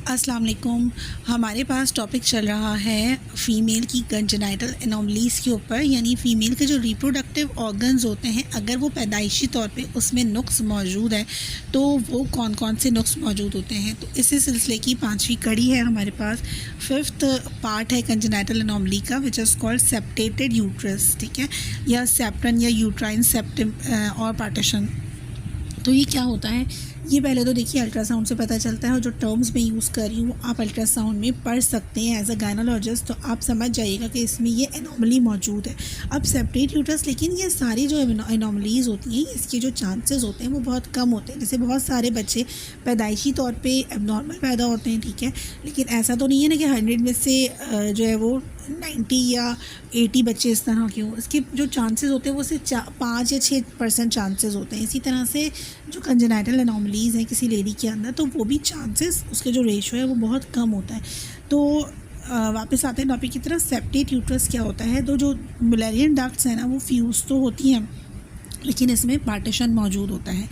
अस्सलाम वालेकुम। हमारे पास टॉपिक चल रहा है फ़ीमेल की कंजेनाइटल एनोमलीज़ के ऊपर, यानी फ़ीमेल के जो रिप्रोडक्टिव ऑर्गन्स होते हैं, अगर वो पैदाइशी तौर पे उसमें नुक्स मौजूद है तो वो कौन कौन से नुक्स मौजूद होते हैं। तो इसी सिलसिले की 5वीं कड़ी है हमारे पास। 5th पार्ट है कंजेनाइटल एनोमली का, विच इज़ कॉल्ड सेप्टेटेड यूट्रस, ठीक है, या सेप्टन या यूट्राइन सेप्टम और पार्टीशन। तो ये क्या होता है, ये पहले तो देखिए अल्ट्रासाउंड से पता चलता है, और जो टर्म्स मैं यूज़ कर रही हूँ आप अल्ट्रासाउंड में पढ़ सकते हैं एज अ गायनोलॉजिस्ट, तो आप समझ जाइएगा कि इसमें ये एनोमली मौजूद है। अब सेपरेट यूट्रस, लेकिन ये सारी जो एनोमलीज़ होती हैं इसके जो चांसेस होते हैं वो बहुत कम होते हैं। जैसे बहुत सारे बच्चे पैदाइशी तौर पे एबनॉर्मल पैदा होते हैं, ठीक है, लेकिन ऐसा तो नहीं है ना कि 100 में से जो है वो 90 या 80 बच्चे इस तरह के हों। इसके जो चांसेस होते हैं वो सिर्फ 5 या 6% चांसेस होते हैं। इसी तरह से जो कंजेनाइटल एनोमलीज़ हैं किसी लेडी के अंदर, तो वो भी चांसेस, उसके जो रेशो है वो बहुत कम होता है। तो वापस आते हैं टॉपिक की तरफ। सेप्टेट यूट्रस क्या होता है, तो जो मुलेरियन डक्ट्स हैं ना वो फ्यूज़ तो होती हैं, लेकिन इसमें पार्टीशन मौजूद होता है,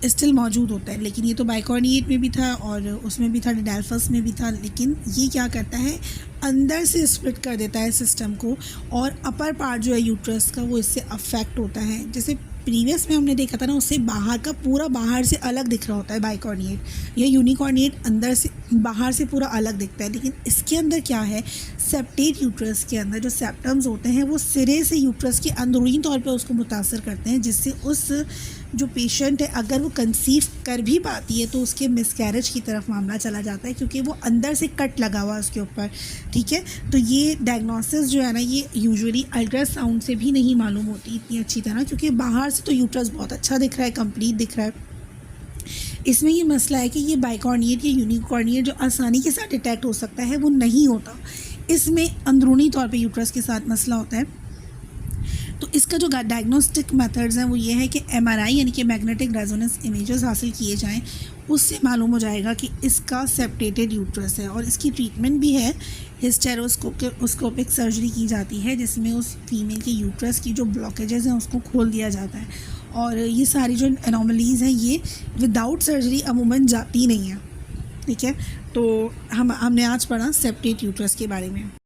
स्टिल मौजूद होता है। लेकिन ये तो बाइकॉर्निएट में भी था और उसमें भी था, डिडेल्फस में भी था, लेकिन ये क्या करता है, अंदर से स्प्लिट कर देता है सिस्टम को, और अपर पार्ट जो है यूट्रस का वो इससे अफेक्ट होता है। जैसे प्रीवियस में हमने देखा था ना, उससे बाहर का पूरा बाहर से अलग दिख रहा होता है बाइकॉर्निएट, या यूनिकॉर्निएट अंदर से बाहर से पूरा अलग दिखता है। लेकिन इसके अंदर क्या है, सेप्टेट यूट्रस के अंदर जो सेप्टम्स होते हैं वो सिरे से यूट्रस के अंदरूनी तौर पे उसको मुतासर करते हैं, जिससे उस जो पेशेंट है अगर वो कंसीव कर भी पाती है तो उसके मिसकैरेज की तरफ मामला चला जाता है, क्योंकि वो अंदर से कट लगा हुआ है उसके ऊपर, ठीक है। तो ये डायग्नोसिस जो है ना, ये यूजुअली अल्ट्रासाउंड से भी नहीं मालूम होती इतनी अच्छी तरह, क्योंकि बाहर से तो यूट्रस बहुत अच्छा दिख रहा है, कंप्लीट दिख रहा है। इसमें ये मसला है कि ये बाइकॉर्निएट या यूनिकॉर्निएट जो आसानी के साथ डिटेक्ट हो सकता है वो नहीं होता, इसमें अंदरूनी तौर पे यूट्रस के साथ मसला होता है। तो इसका जो डायग्नोस्टिक मेथड्स हैं वो ये है कि MRI यानी कि मैग्नेटिक रेजोनेंस इमेजेस हासिल किए जाएं, उससे मालूम हो जाएगा कि इसका सेप्टेटेड यूट्रस है। और इसकी ट्रीटमेंट भी है, हिस्टेरोस्कोपिक सर्जरी की जाती है, जिसमें उस फीमेल के यूट्रस की जो ब्लॉकेजेस हैं उसको खोल दिया जाता है। और ये सारी जो एनोमलीज़ हैं ये विदाउट सर्जरी अमूमन जाती नहीं है, ठीक है। तो हमने आज पढ़ा सेप्टेट यूट्रस के बारे में।